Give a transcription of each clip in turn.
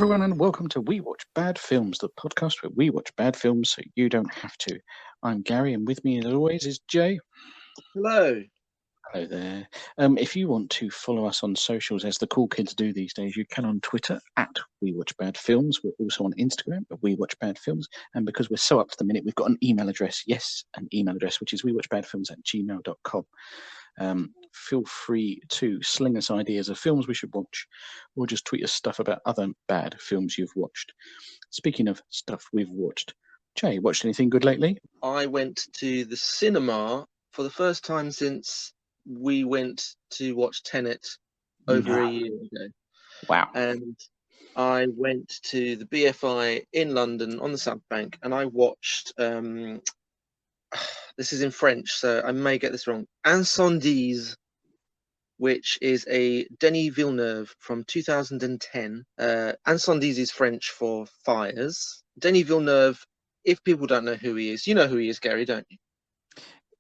everyone, and welcome to We Watch Bad Films, the podcast where we watch bad films so you don't have to. I'm Gary, and with me, as always, is Jay. Hello. Hello there. If you want to follow us on socials, as the cool kids do these days, you can on Twitter at We Watch Bad Films. We're also on Instagram at We Watch Bad Films. And because we're so up to the minute, we've got an email address. Yes, an email address, which is wewatchbadfilms@gmail.com. Feel free to sling us ideas of films we should watch, or just tweet us stuff about other bad films you've watched. Speaking of stuff we've watched, Jay, watched anything good lately? I went to the cinema for the first time since we went to watch Tenet over a year ago. Wow. And I went to the BFI in London on the South Bank, and I watched, this is in French, so I may get this wrong, Incendies, which is a Denis Villeneuve from 2010. Incendies is French for fires. Denis Villeneuve, if people don't know who he is, you know who he is, Gary, don't you?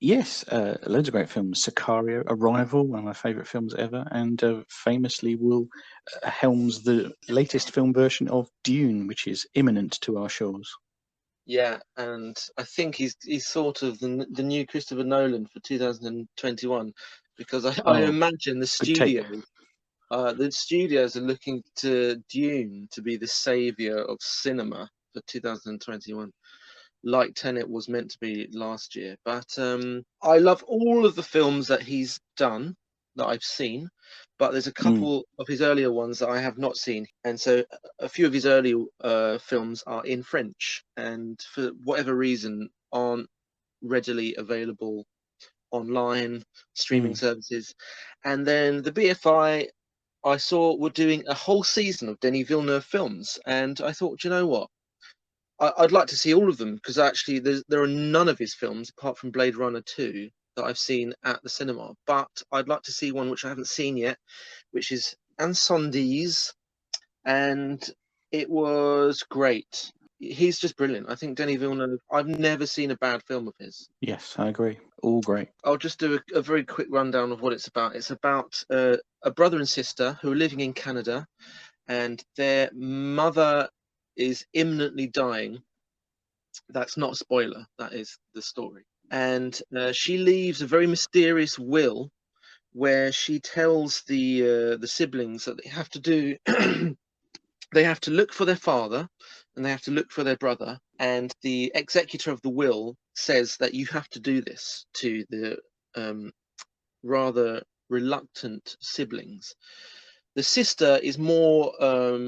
Yes, loads of great films. Sicario, Arrival, one of my favourite films ever, and famously will helms the latest film version of Dune, which is imminent to our shores. Yeah, and I think he's sort of the new Christopher Nolan for 2021, because I imagine the studios are looking to Dune to be the savior of cinema for 2021, like Tenet was meant to be last year. But I love all of the films that he's done that I've seen, but there's a couple of his earlier ones that I have not seen, and so a few of his early films are in French, and for whatever reason aren't readily available online streaming services. And then the BFI I saw were doing a whole season of Denis Villeneuve films, and I thought, you know what? I'd like to see all of them, because actually there are none of his films apart from Blade Runner 2 that I've seen at the cinema. But I'd like to see one which I haven't seen yet, which is Incendies, and it was great. He's just brilliant. I think Denis Villeneuve, I've never seen a bad film of his. Yes, I agree. All great. I'll just do a very quick rundown of what it's about. It's about a brother and sister who are living in Canada, and their mother is imminently dying. That's not a spoiler. That is the story. And she leaves a very mysterious will, where she tells the siblings that they have to do. They have to look for their father, and they have to look for their brother. And the executor of the will says that you have to do this to the rather reluctant siblings. The sister is more,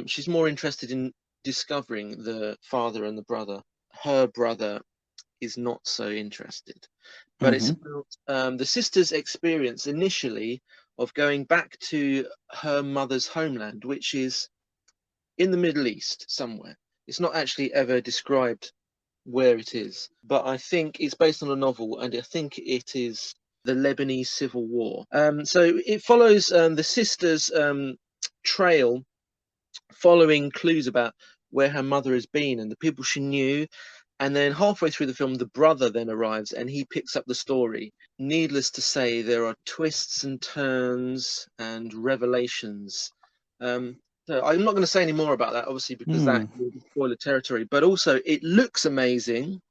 she's more interested in discovering the father and the brother. Her brother is not so interested. But it's about the sister's experience initially of going back to her mother's homeland, which is in the Middle East somewhere. It's not actually ever described where it is, but I think it's based on a novel, and I think it is the Lebanese Civil War. So it follows the sister's trail, following clues about where her mother has been and the people she knew. And then halfway through the film, the brother then arrives and he picks up the story. Needless to say, there are twists and turns and revelations. So I'm not going to say any more about that, obviously, because that will be spoiler territory. But also, it looks amazing.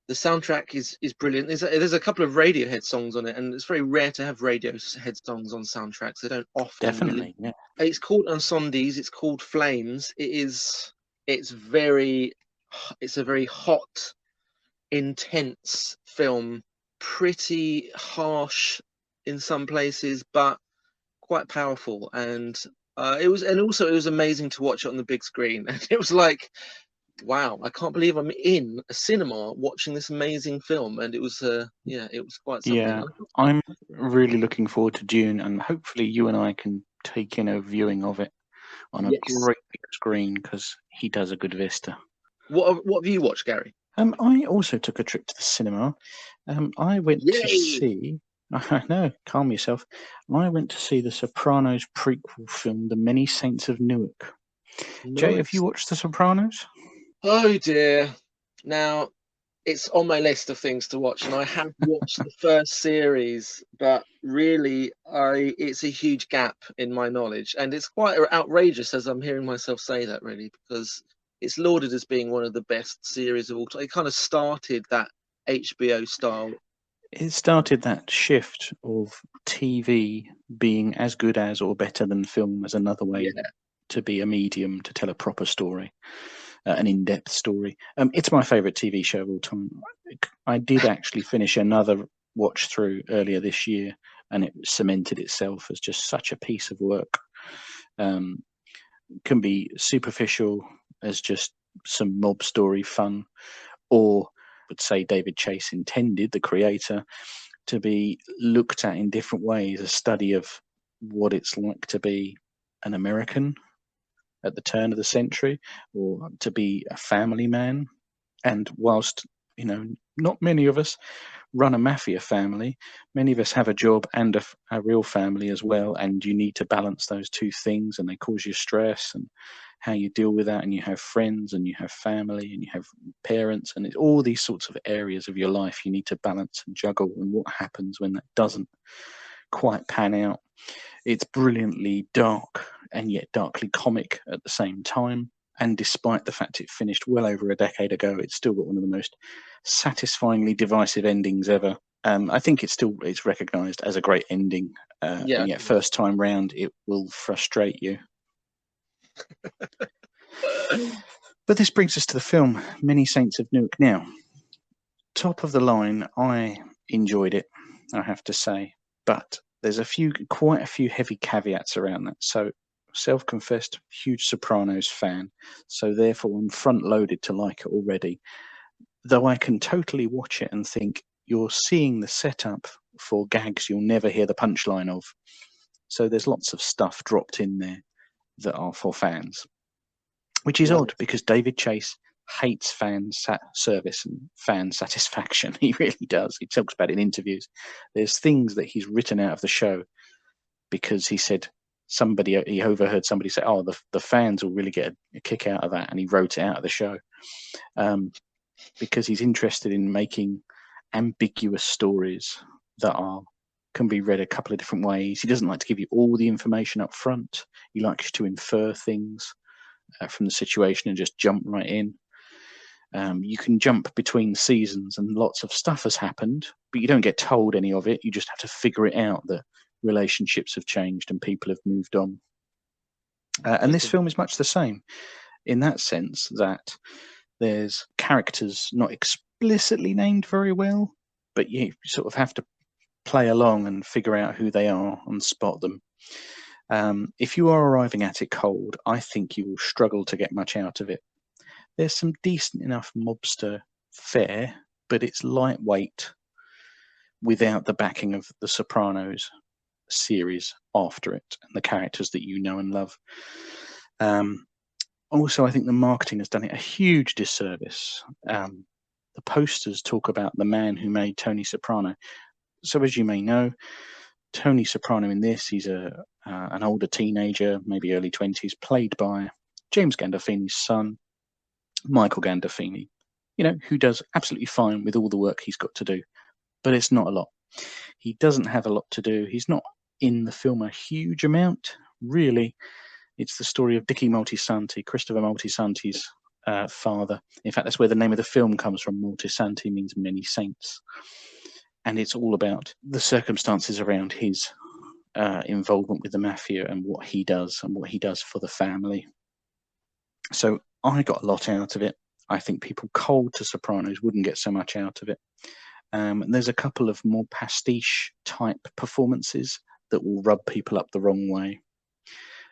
The soundtrack is brilliant. There's a couple of Radiohead songs on it, and it's very rare to have Radiohead songs on soundtracks. They don't often. Definitely, yeah. It's called Incendies. It's called Flames. It's a very hot, intense film. Pretty harsh in some places, but quite powerful. And it was amazing to watch it on the big screen. And it was like, wow, I can't believe I'm in a cinema watching this amazing film. And it was it was quite something. Yeah, I'm really looking forward to Dune, and hopefully you and I can take in a viewing of it on a great big screen, because he does a good vista. What have you watched, Gary? I also took a trip to the cinema. I went to see. No, calm yourself. I went to see the Sopranos prequel film, The Many Saints of Newark. Nice. Jay, have you watched The Sopranos? Oh dear. Now, it's on my list of things to watch, and I have watched the first series, but really, it's a huge gap in my knowledge, and it's quite outrageous as I'm hearing myself say that, really, because it's lauded as being one of the best series of all time. It kind of started that HBO style. It started that shift of TV being as good as or better than film as another way Yeah, to be a medium to tell a proper story, an in-depth story. It's my favourite TV show of all time. I did actually finish another watch through earlier this year, and it cemented itself as just such a piece of work. Can be superficial as just some mob story fun, or would say David Chase intended, the creator, to be looked at in different ways, a study of what it's like to be an American at the turn of the century, or to be a family man. And whilst, not many of us run a mafia family, many of us have a job and a real family as well, and you need to balance those two things, and they cause you stress, and how you deal with that, and you have friends, and you have family, and you have parents, and it's all these sorts of areas of your life you need to balance and juggle, and what happens when that doesn't quite pan out. It's brilliantly dark and yet darkly comic at the same time. And despite the fact it finished well over a decade ago, it's still got one of the most satisfyingly divisive endings ever. I think it's recognised as a great ending, yeah. and yet first time round it will frustrate you. But this brings us to the film Many Saints of Newark. Now, top of the line, I enjoyed it, I have to say, but there's quite a few heavy caveats around that. So, self-confessed huge Sopranos fan, so therefore I'm front-loaded to like it already. Though I can totally watch it and think you're seeing the setup for gags you'll never hear the punchline of. So there's lots of stuff dropped in there that are for fans, which is Right. odd because David Chase hates service and fan satisfaction. He really does. He talks about it in interviews. There's things that he's written out of the show because he said he overheard somebody say, "Oh, the fans will really get a kick out of that," and he wrote it out of the show because he's interested in making ambiguous stories that can be read a couple of different ways. He doesn't like to give you all the information up front. He likes to infer things from the situation and just jump right in. You can jump between seasons and lots of stuff has happened, but you don't get told any of it. You just have to figure it out that relationships have changed and people have moved on. And this film is much the same in that sense, that there's characters not explicitly named very well, but you sort of have to play along and figure out who they are and spot them. If you are arriving at it cold, I think you will struggle to get much out of it. There's some decent enough mobster fare, but it's lightweight without the backing of the Sopranos series after it and the characters that you know and love. Also, I think the marketing has done it a huge disservice. The posters talk about the man who made Tony Soprano. So, as you may know, Tony Soprano in this, he's an older teenager, maybe early 20s, played by James Gandolfini's son, Michael Gandolfini, who does absolutely fine with all the work he's got to do, but it's not a lot. He doesn't have a lot to do. He's not in the film a huge amount, really. It's the story of Dicky Moltisanti, Christopher Moltisanti's father. In fact, that's where the name of the film comes from. Moltisanti means many saints. And it's all about the circumstances around his involvement with the mafia and what he does for the family. So I got a lot out of it. I think people cold to Sopranos wouldn't get so much out of it. There's a couple of more pastiche type performances that will rub people up the wrong way.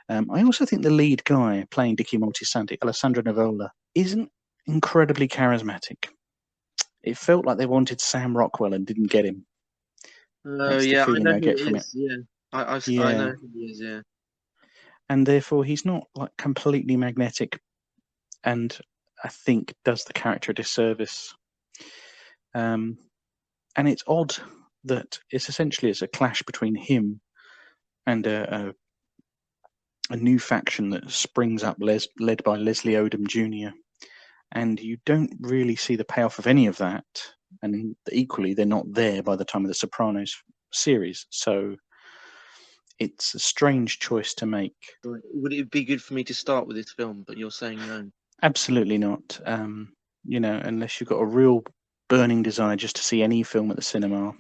I also think the lead guy playing Dicky Moltisanti, Alessandro Nivola, isn't incredibly charismatic. It felt like they wanted Sam Rockwell and didn't get him. That's the Yeah, I feeling know I who get it from it. is. Yeah, I Yeah. know who he is. Yeah, And therefore he's not like completely magnetic, and I think does the character a disservice. And it's odd that it's a clash between him and a new faction that springs up led by Leslie Odom Jr. and you don't really see the payoff of any of that. And equally, they're not there by the time of the Sopranos series. So it's a strange choice to make. Would it be good for me to start with this film, but you're saying no? Absolutely not. Unless you've got a real burning desire just to see any film at the cinema,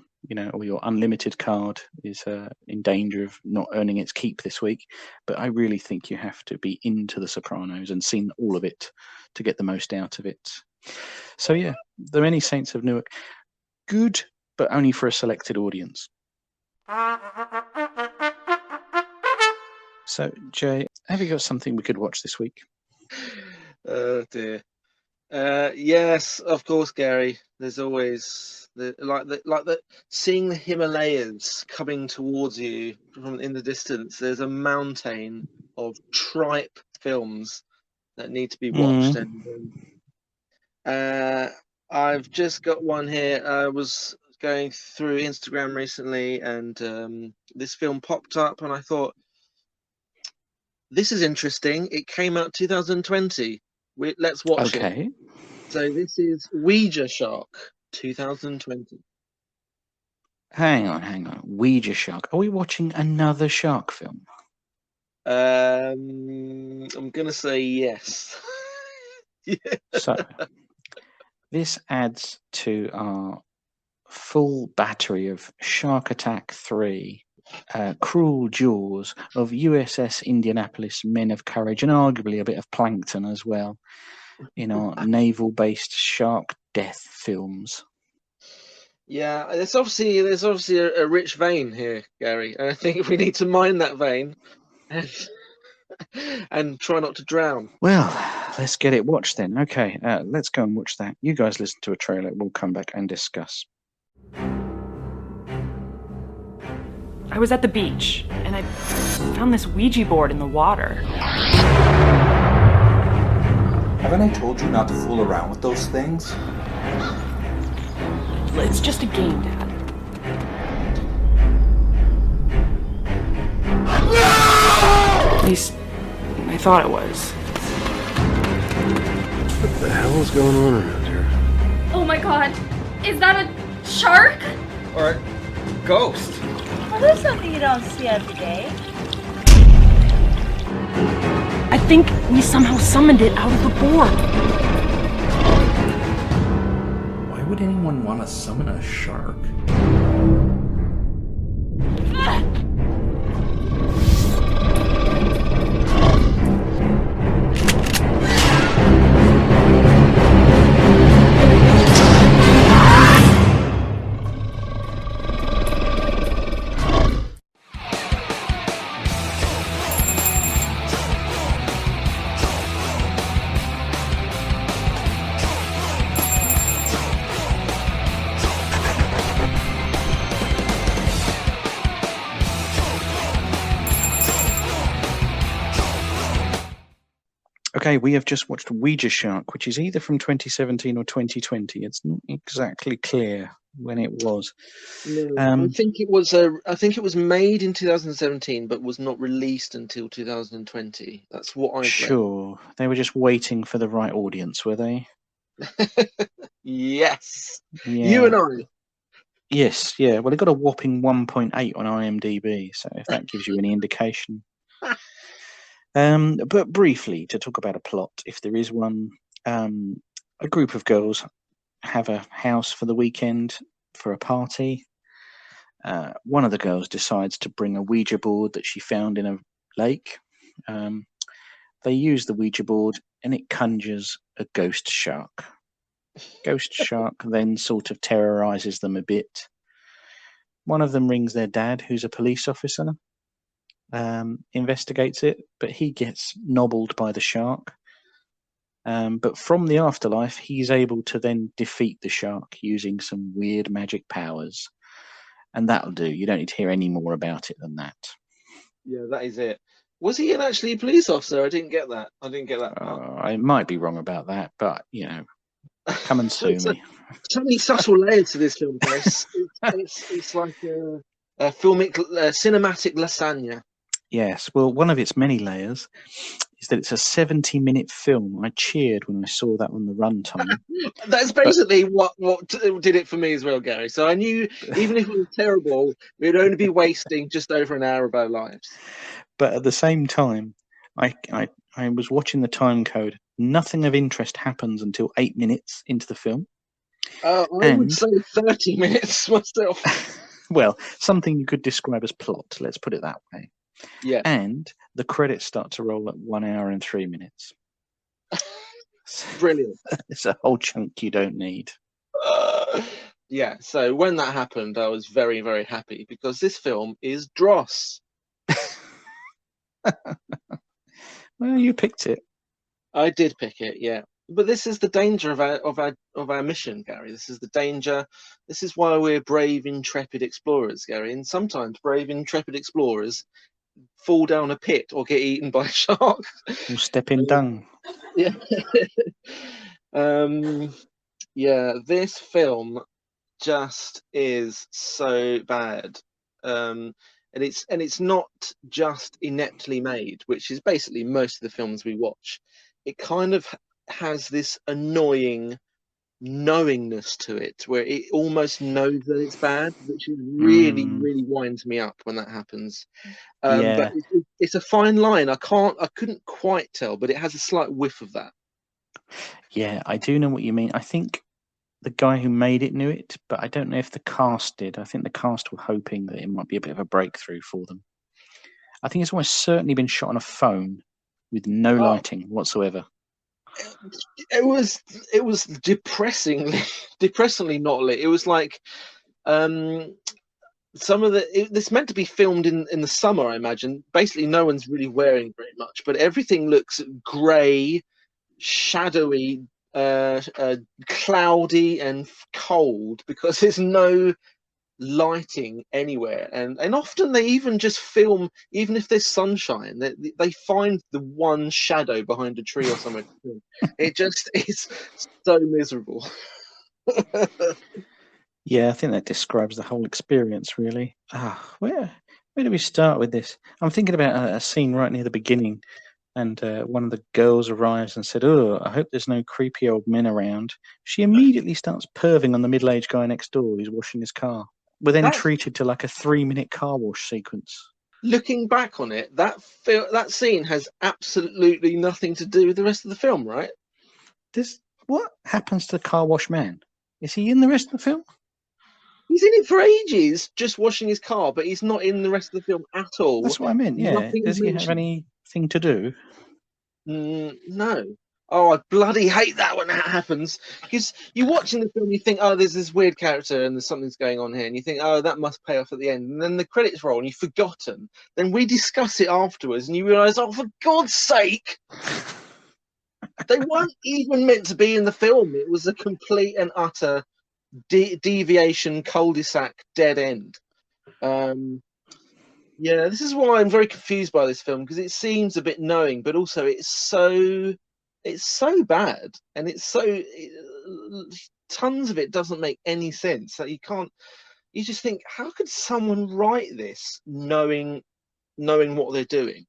or your unlimited card is in danger of not earning its keep this week. But I really think you have to be into The Sopranos and seen all of it to get the most out of it. So yeah, The Many Saints of Newark, good, but only for a selected audience. So Jay, have you got something we could watch this week? Oh dear. Yes, of course, Gary. There's always seeing the Himalayas coming towards you from in the distance. There's a mountain of tripe films that need to be watched, and I've just got one here. I was going through Instagram recently, and this film popped up, and I thought, this is interesting. It came out 2020. Let's watch it. So this is Ouija Shark, 2020. Hang on. Ouija Shark. Are we watching another shark film? I'm going to say yes. Yeah. So this adds to our full battery of Shark Attack 3, Cruel Jaws, of USS Indianapolis, Men of Courage, and arguably a bit of Plankton as well in our naval-based shark death films. Yeah, there's obviously a rich vein here, Gary, and I think we need to mine that vein and try not to drown. Well, let's get it watched then. Okay, let's go and watch that. You guys listen to a trailer. We'll come back and discuss. I was at the beach, and I found this Ouija board in the water. Haven't I told you not to fool around with those things? It's just a game, Dad. At least, I thought it was. What the hell is going on around here? Oh my god, is that a shark? Or a ghost? Well, there's something you don't see every day. I think we somehow summoned it out of the board. Why would anyone want to summon a shark? Okay, we have just watched Ouija Shark, which is either from 2017 or 2020. It's not exactly clear when it was. No, I think it was made in 2017, but was not released until 2020. That's what I've Sure. They were just waiting for the right audience, were they? Yes. Yeah. You and I. Yes, yeah. Well, it got a whopping 1.8 on IMDb, so if that gives you any indication. But briefly, to talk about a plot, if there is one, a group of girls have a house for the weekend for a party. One of the girls decides to bring a Ouija board that she found in a lake. They use the Ouija board and it conjures a ghost shark. Ghost shark then sort of terrorizes them a bit. One of them rings their dad, who's a police officer. Investigates it, but he gets nobbled by the shark. But from the afterlife, he's able to then defeat the shark using some weird magic powers. And that'll do. You don't need to hear any more about it than that. Yeah, that is it. Was he actually a police officer? I didn't get that. I might be wrong about that, but, come and sue me. So many subtle layers to this film, guys. It's like a filmic, cinematic lasagna. Yes, well, one of its many layers is that it's a 70-minute film. I cheered when I saw that on the runtime. That's basically what did it for me as well, Gary. So I knew even if it was terrible, we'd only be wasting just over an hour of our lives. But at the same time, I was watching the time code. Nothing of interest happens until 8 minutes into the film. I would say 30 minutes myself. Well, something you could describe as plot, let's put it that way. Yeah. And the credits start to roll at 1 hour and 3 minutes. Brilliant. It's a whole chunk you don't need. Yeah, so when that happened, I was very, very happy because this film is dross. Well, you picked it. I did pick it, yeah. But this is the danger of our mission, Gary. This is the danger. This is why we're brave, intrepid explorers, Gary. And sometimes brave, intrepid explorers fall down a pit or get eaten by a shark. Or step in dung. Yeah. Yeah, this film just is so bad. And it's not just ineptly made, which is basically most of the films we watch. It kind of has this annoying knowingness to it, where it almost knows that it's bad, which is really, really winds me up when that happens. But it's a fine line. I couldn't quite tell, but it has a slight whiff of that. Yeah, I do know what you mean. I think the guy who made it knew it, but I don't know if the cast did. I think the cast were hoping that it might be a bit of a breakthrough for them. I think it's almost certainly been shot on a phone with no lighting whatsoever. It was depressingly not lit. It was like this meant to be filmed in the summer, I imagine. Basically, no one's really wearing very much, but everything looks grey, shadowy, cloudy, and cold because there's no lighting anywhere, and often they even just film, even if there's sunshine, they find the one shadow behind a tree or something. It just is so miserable. Yeah, I think that describes the whole experience, really. Where do we start with this? I'm thinking about a scene right near the beginning, and one of the girls arrives and said, "Oh, I hope there's no creepy old men around." She immediately starts perving on the middle-aged guy next door who's washing his car. We're then treated to like a 3-minute car wash sequence. Looking back on it, that scene has absolutely nothing to do with the rest of the film, right? What happens to the car wash man? Is he in the rest of the film? He's in it for ages, just washing his car, but he's not in the rest of the film at all. That's what I meant, yeah. Does he have anything to do? No. Oh, I bloody hate that when that happens. Because you're watching the film, you think, oh, there's this weird character and there's something's going on here. And you think, oh, that must pay off at the end. And then the credits roll and you've forgotten. Then we discuss it afterwards and you realise, oh, for God's sake, they weren't even meant to be in the film. It was a complete and utter deviation, cul-de-sac, dead end. Yeah, this is why I'm very confused by this film, because it seems a bit knowing, but also it's so bad, and tons of it doesn't make any sense. Like you just think, how could someone write this knowing what they're doing,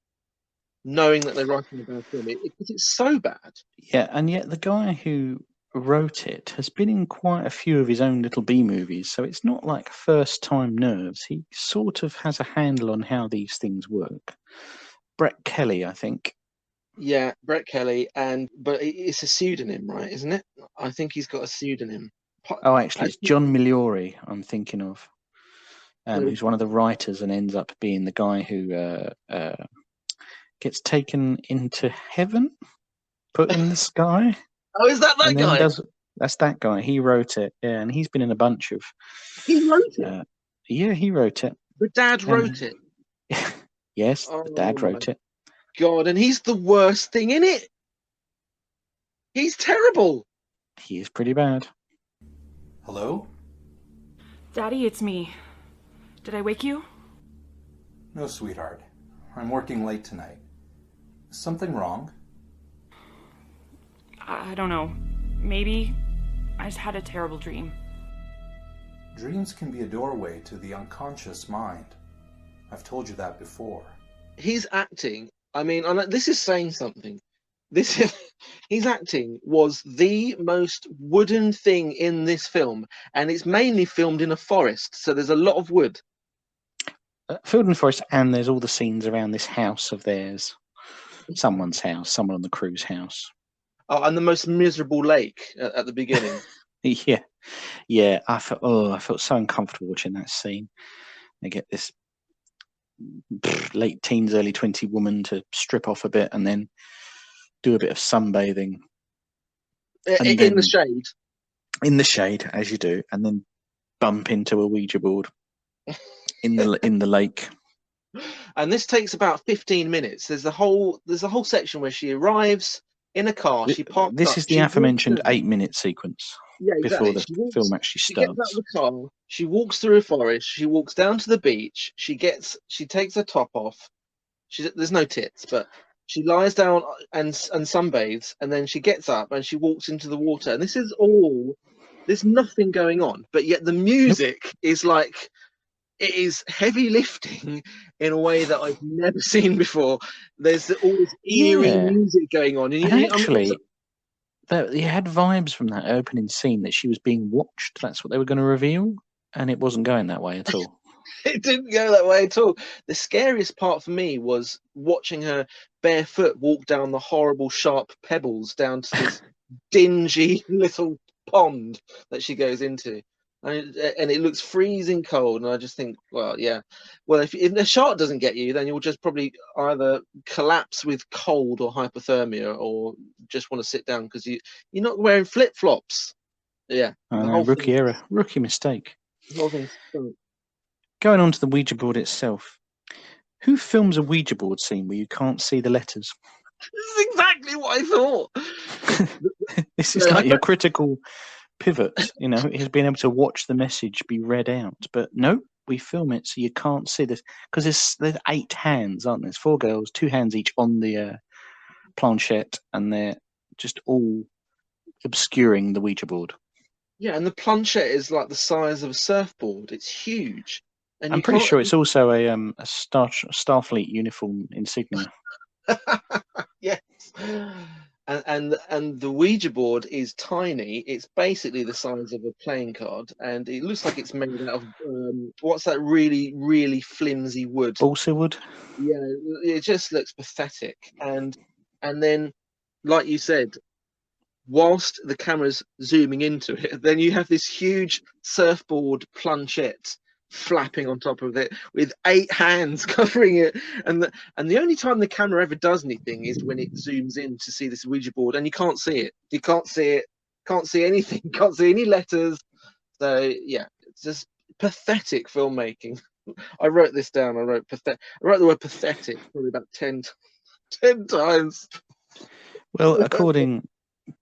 knowing that they're writing about a film? Because it's so bad. Yeah, and yet the guy who wrote it has been in quite a few of his own little B movies, so it's not like first time nerves. He sort of has a handle on how these things work. Brett Kelly, I think. Yeah, Brett Kelly, but it's a pseudonym, right? Isn't it? I think he's got a pseudonym. Oh, actually, it's John Miliori I'm thinking of, who's one of the writers and ends up being the guy who gets taken into heaven, put in the sky. Oh, is that guy? That's that guy. He wrote it, yeah, and he's been in a bunch of... He wrote it? Yeah, he wrote it. The dad wrote it? Yes, the dad wrote it. God, and he's the worst thing in it. He's terrible. He is pretty bad. Hello? Daddy, it's me. Did I wake you? No, sweetheart. I'm working late tonight. Is something wrong? I don't know. Maybe I just had a terrible dream. Dreams can be a doorway to the unconscious mind. I've told you that before. his acting. I mean, this is saying something. His acting was the most wooden thing in this film, and it's mainly filmed in a forest, so there's a lot of wood. Field and Forest, and there's all the scenes around this house of theirs. Someone's house, someone on the crew's house. Oh, and the most miserable lake at the beginning. Yeah. I felt so uncomfortable watching that scene. They get this late teens, early 20 woman to strip off a bit and then do a bit of sunbathing. In the shade. In the shade, as you do, and then bump into a Ouija board in the lake. And this takes about 15 minutes. There's a whole section where she arrives in a car. She parks. This is the aforementioned 8-minute sequence. Yeah, exactly. Before the film actually starts. She gets out of the car. She walks through a forest. She walks down to the beach. She takes her top off. There's no tits, but she lies down and sunbathes, and then she gets up and she walks into the water. And this is all. There's nothing going on, but yet the music is like. It is heavy lifting in a way that I've never seen before. There's all this eerie music going on. And actually, you had vibes from that opening scene that she was being watched. That's what they were going to reveal, and it wasn't going that way at all. It didn't go that way at all. The scariest part for me was watching her barefoot walk down the horrible, sharp pebbles down to this dingy little pond that she goes into. And it looks freezing cold, and I just think, well, yeah. Well, if the shark doesn't get you, then you'll just probably either collapse with cold or hypothermia, or just want to sit down because you're not wearing flip flops. Yeah, rookie mistake. The whole thing. Going on to the Ouija board itself, who films a Ouija board scene where you can't see the letters? This is exactly what I thought. This is like your critical pivot, he's been able to watch the message be read out, but no, we film it so you can't see this because there's 8 hands, aren't there? There's 4 girls, 2 hands each on the planchette, and they're just all obscuring the Ouija board. Yeah, and the planchette is like the size of a surfboard. It's huge. And I'm pretty sure it's also a Starfleet uniform insignia. Yes. And the Ouija board is tiny. It's basically the size of a playing card, and it looks like it's made out of what's that really, really flimsy wood? Balsa wood. Yeah, it just looks pathetic. And then, like you said, whilst the camera's zooming into it, then you have this huge surfboard planchette flapping on top of it with 8 hands covering it, and the only time the camera ever does anything is when it zooms in to see this Ouija board, and you can't see it, can't see anything, can't see any letters. So yeah, it's just pathetic filmmaking. I wrote this down. I wrote the word pathetic probably about 10 times. Well, according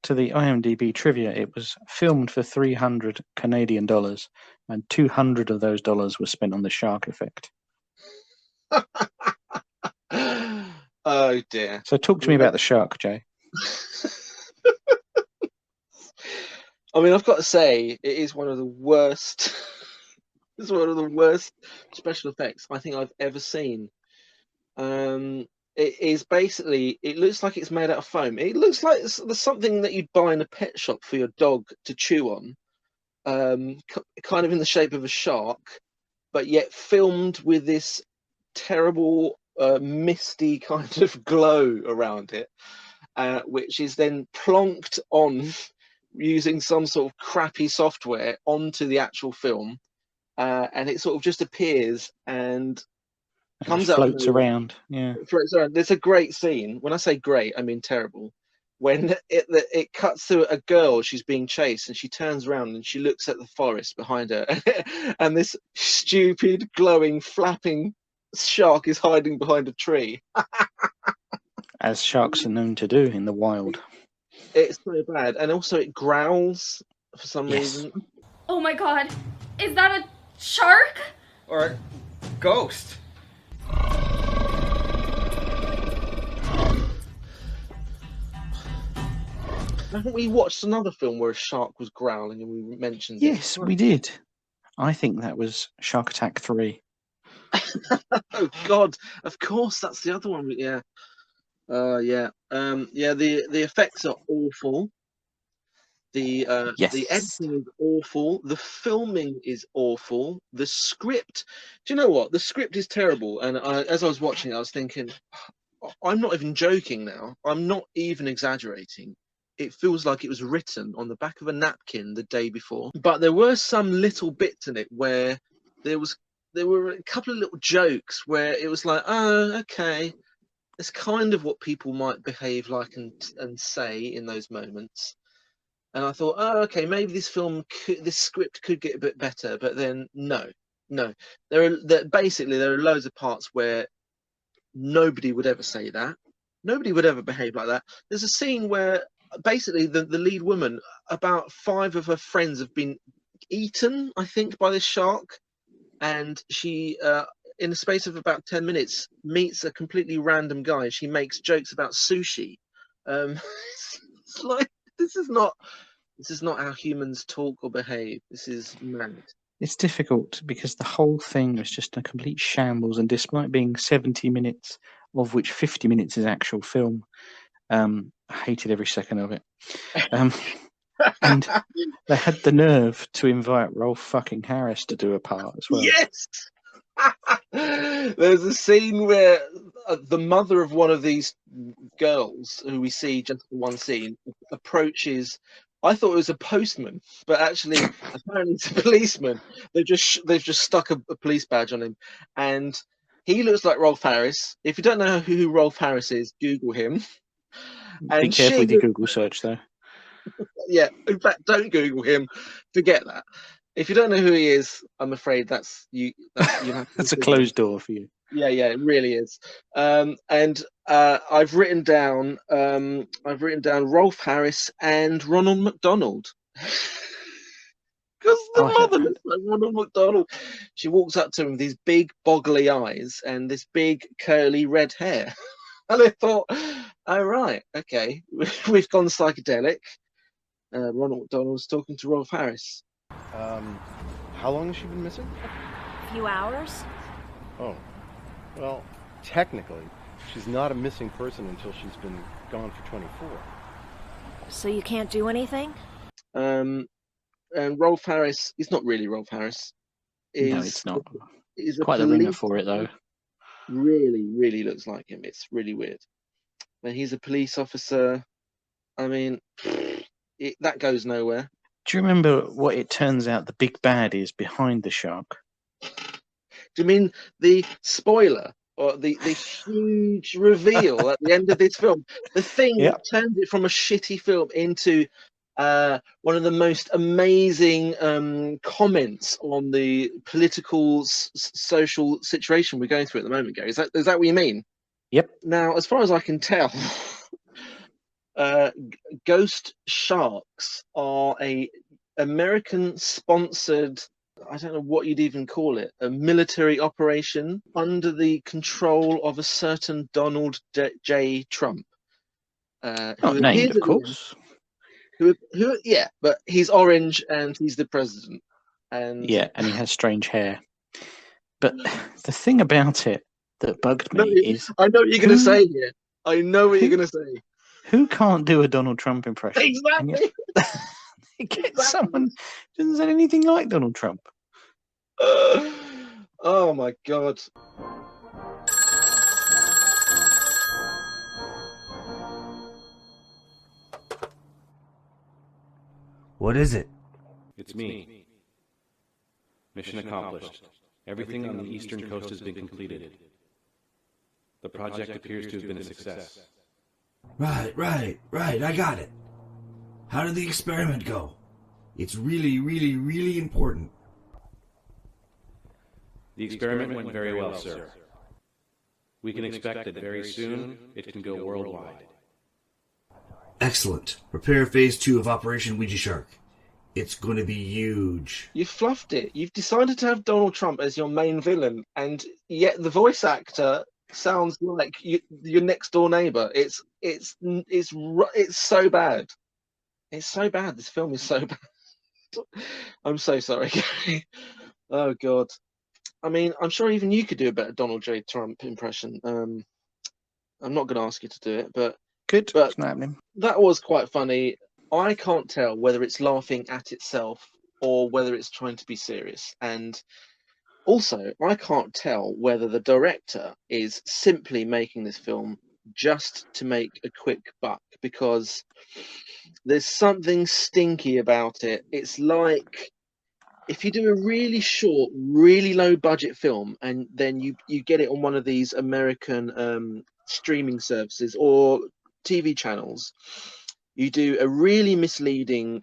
to the IMDb trivia, it was filmed for $300 Canadian, and $200 of those dollars were spent on the shark effect. Oh dear. So talk to me about the shark, Jay. I mean, I've got to say, it is one of the worst. It's one of the worst special effects I think I've ever seen. It is basically, it looks like it's made out of foam. It looks like there's something that you'd buy in a pet shop for your dog to chew on, kind of in the shape of a shark, but yet filmed with this terrible, misty kind of glow around it, which is then plonked on using some sort of crappy software onto the actual film, and it sort of just appears and comes out, floats around. Yeah, floats around. There's a great scene. When I say great, I mean terrible. When it cuts to a girl, she's being chased, and she turns around and she looks at the forest behind her, and this stupid, glowing, flapping shark is hiding behind a tree. As sharks are known to do in the wild. It's so bad, and also it growls for some reason. Oh my god, is that a shark? Or a ghost? Haven't we watched another film where a shark was growling and we mentioned it? Yes, we did. I think that was Shark Attack 3. Oh God! Of course, that's the other one. Yeah. Yeah. Yeah. The effects are awful. The Yes. editing is awful. The filming is awful. The script. Do you know what? The script is terrible. And as I was watching it, I was thinking, I'm not even joking now. I'm not even exaggerating. It feels like it was written on the back of a napkin the day before. But there were some little bits in it where there were a couple of little jokes where it was like, oh, okay, it's kind of what people might behave like and say in those moments. And I thought, oh, okay, maybe this script could get a bit better. But then no. Basically there are loads of parts where nobody would ever say that. Nobody would ever behave like that. There's a scene where basically the lead woman, about 5 of her friends have been eaten, I think, by this shark, and she in the space of about 10 minutes meets a completely random guy. She makes jokes about sushi. It's like this is not how humans talk or behave. This is mad. It's difficult because the whole thing was just a complete shambles, and despite being 70 minutes, of which 50 minutes is actual film, I hated every second of it. And they had the nerve to invite Rolf fucking Harris to do a part as well. Yes. There's a scene where the mother of one of these girls, who we see just in one scene, approaches. I thought it was a postman, but actually, apparently it's a policeman. They've just stuck a police badge on him, and he looks like Rolf Harris. If you don't know who Rolf Harris is, Google him. Be careful with your Google search, though. Yeah, in fact, don't Google him. Forget that. If you don't know who he is, I'm afraid that's you. That's a closed door for you. Yeah, it really is. And I've written down Rolf Harris and Ronald McDonald. Because the mother looks like Ronald McDonald. She walks up to him with these big boggly eyes and this big curly red hair. And I thought, oh right, okay, we've gone psychedelic. Ronald McDonald's talking to Rolf Harris. How long has she been missing? A few hours? Oh, well, technically, she's not a missing person until she's been gone for 24. So you can't do anything? And Rolf Harris, he's not really Rolf Harris. No, it's not. He's quite the ringer for it, though. Really, really looks like him. It's really weird. But he's a police officer. I mean, that goes nowhere. Do you remember what it turns out the big bad is behind the shark? Do you mean the spoiler or the huge reveal at the end of this film? The thing that turns it from a shitty film into one of the most amazing comments on the political, social situation we're going through at the moment, Gary. Is that what you mean? Yep. Now, as far as I can tell, ghost sharks are a American-sponsored, I don't know what you'd even call it, a military operation under the control of a certain Donald J. Trump. Not named, of course. Yeah, but he's orange and he's the president. And yeah, and he has strange hair. But the thing about it that bugged me is... I know what you're going to say here. I know what you're going to say. Who can't do a Donald Trump impression? Exactly. They get someone who doesn't say anything like Donald Trump. Oh my God. What is it? It's me. Mission accomplished. Everything on the eastern coast has been completed. The project appears to have been a success. Right. I got it. How did the experiment go? It's really, really, really important. The experiment went very well, sir. We can expect that very soon it can go worldwide. Excellent. Prepare phase 2 of Operation Ouija Shark. It's going to be huge. You fluffed it. You've decided to have Donald Trump as your main villain, and yet the voice actor sounds like your next door neighbor. It's so bad. It's so bad. This film is so bad. I'm so sorry, Gary. Oh God. I mean, I'm sure even you could do a better Donald J. Trump impression. I'm not going to ask you to do it, but Good. but It's not happening. that was quite funny. I can't tell whether it's laughing at itself or whether it's trying to be serious. And also, I can't tell whether the director is simply making this film just to make a quick buck, because there's something stinky about it. It's like if you do a really short, really low budget film and then you get it on one of these American streaming services or TV channels, you do a really misleading,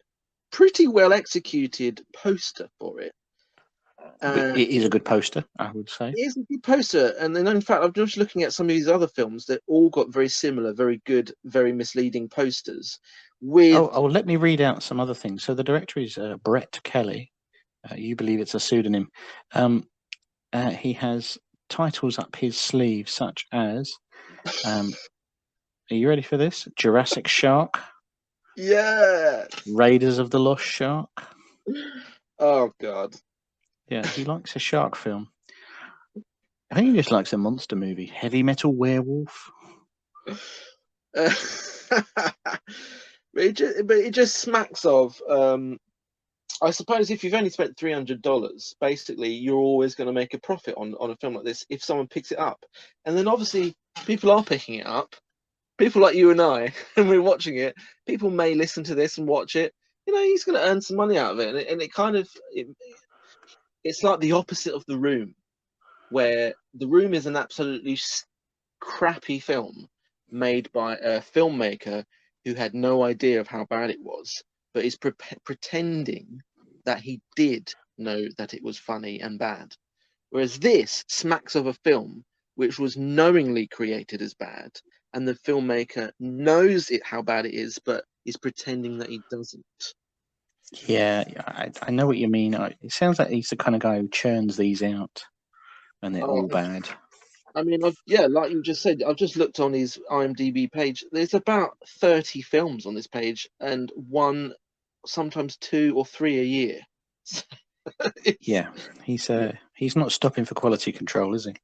pretty well executed poster for it. But it is a good poster, I would say. It is a good poster, and then in fact, I'm just looking at some of these other films that all got very similar, very good, very misleading posters. With Let me read out some other things. So the director is Brett Kelly. You believe it's a pseudonym. He has titles up his sleeve such as, are you ready for this? Jurassic Shark, yeah, Raiders of the Lost Shark. oh god, Yeah, he likes a shark film. I think he just likes a monster movie. Heavy Metal Werewolf. but it just smacks of. I suppose if you've only spent $300, basically you're always going to make a profit on a film like this if someone picks it up. And then obviously people are picking it up. People like you and I, and we're watching it. People may listen to this and watch it. You know, he's going to earn some money out of it, and it kind of it's like the opposite of The Room, where The Room is an absolutely crappy film made by a filmmaker who had no idea of how bad it was, but is pretending that he did know that it was funny and bad. Whereas this smacks of a film which was knowingly created as bad, and the filmmaker knows how bad it is, but is pretending that he doesn't. Yeah, I know what you mean. It sounds like he's the kind of guy who churns these out, and they're all bad. I mean, like you just said, I've just looked on his IMDb page. There's about 30 films on this page, and one, sometimes 2 or 3 a year. Yeah, he's not stopping for quality control, is he?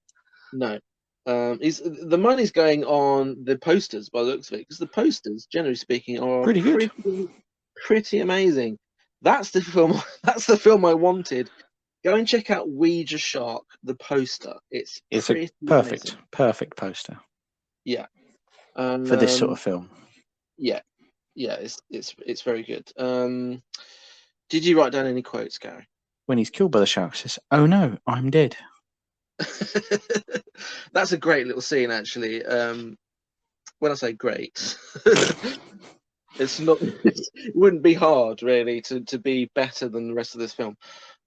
No. The money's going on the posters by the looks of it, because the posters, generally speaking, are pretty good, pretty amazing. That's the film. That's the film I wanted. Go and check out Ouija Shark, the poster. It's a perfect poster. Yeah. For this sort of film. Yeah, it's very good. Did you write down any quotes, Gary? When he's killed by the shark, he says, "Oh no, I'm dead." That's a great little scene, actually. When I say great, it's not. It wouldn't be hard, really, to be better than the rest of this film.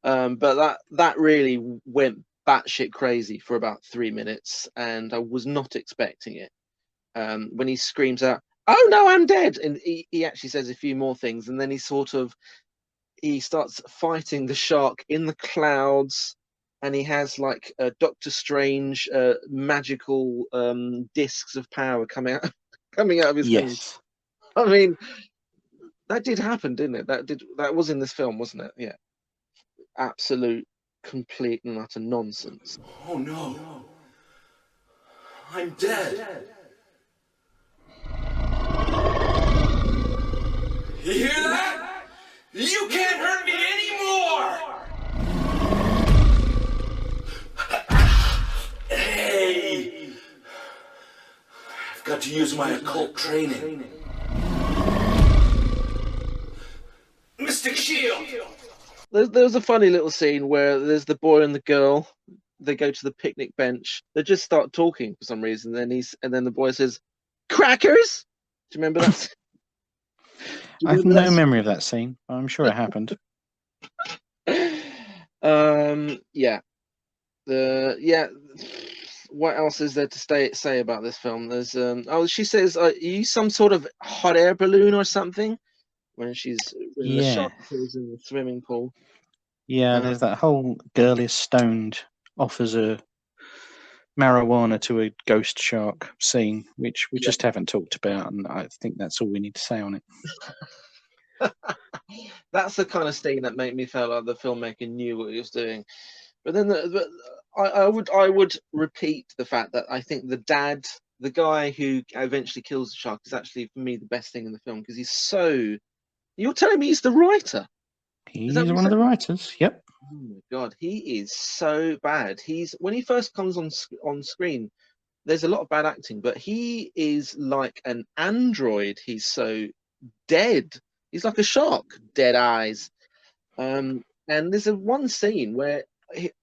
But that really went batshit crazy for about 3 minutes, and I was not expecting it. When he screams out, "Oh no, I'm dead!" and he actually says a few more things, and then he starts fighting the shark in the clouds, and he has like Doctor Strange magical discs of power coming out of his hands. I mean, that did happen, didn't it? That was in this film, wasn't it? Yeah. Absolute, complete and utter nonsense. Oh no. I'm dead. You hear that? You can't hurt me anymore! Hey! I've got to use my occult training. Mystic Shield! There's a funny little scene where there's the boy and the girl. They go to the picnic bench. They just start talking for some reason. And then the boy says, "Crackers." Do you remember that? I have no memory of that scene. I'm sure it happened. Yeah. What else is there to say about this film? There's she says, "Are you some sort of hot air balloon or something?" When the shark is in the swimming pool. Yeah, there's that whole girl is stoned, offers a marijuana to a ghost shark scene, which we just haven't talked about, and I think that's all we need to say on it. That's the kind of scene that made me feel like the filmmaker knew what he was doing. But then I would repeat the fact that I think the dad, the guy who eventually kills the shark, is actually for me the best thing in the film because he's so. You're telling me he's the writer? He's one of the writers. Yep. Oh my god, he is so bad. When he first comes on screen, there's a lot of bad acting, but he is like an android. He's so dead. He's like a shark, dead eyes. And there's one scene where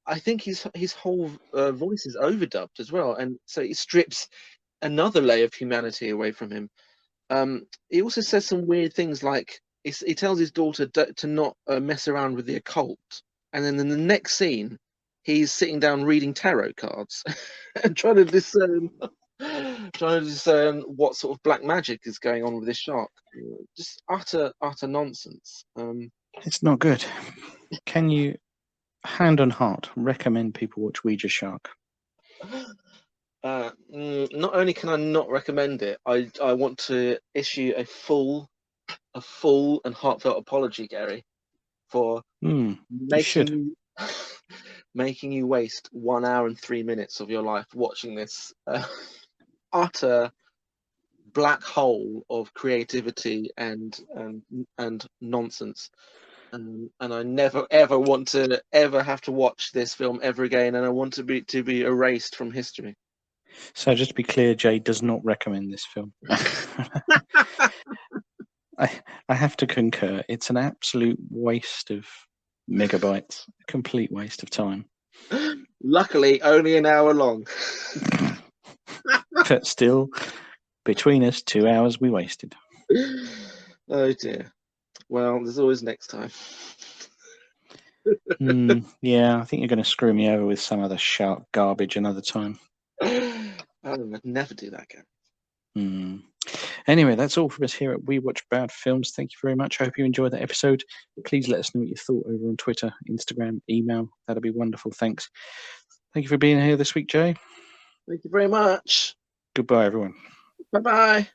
I think his whole voice is overdubbed as well, and so it strips another layer of humanity away from him. He also says some weird things like he tells his daughter to not mess around with the occult, and then in the next scene, he's sitting down reading tarot cards and trying to discern what sort of black magic is going on with this shark. Just utter nonsense. It's not good. Can you, hand on heart, recommend people watch Ouija Shark? Not only can I not recommend it, I want to issue a full and heartfelt apology, Gary, for making you waste 1 hour and 3 minutes of your life watching this utter black hole of creativity and nonsense. And I never ever want to ever have to watch this film ever again, and I want to be erased from history. So just to be clear, Jay does not recommend this film. I have to concur. It's an absolute waste of megabytes, a complete waste of time. Luckily, only an hour long. But still, between us, 2 hours we wasted. Oh dear. Well, there's always next time. Yeah, I think you're going to screw me over with some other shark garbage another time. I would never do that again. Anyway, that's all from us here at We Watch Bad Films. Thank you very much. I hope you enjoyed that episode. Please let us know what you thought over on Twitter, Instagram, email. That'd be wonderful. Thanks. Thank you for being here this week, Jay. Thank you very much. Goodbye, everyone. Bye-bye.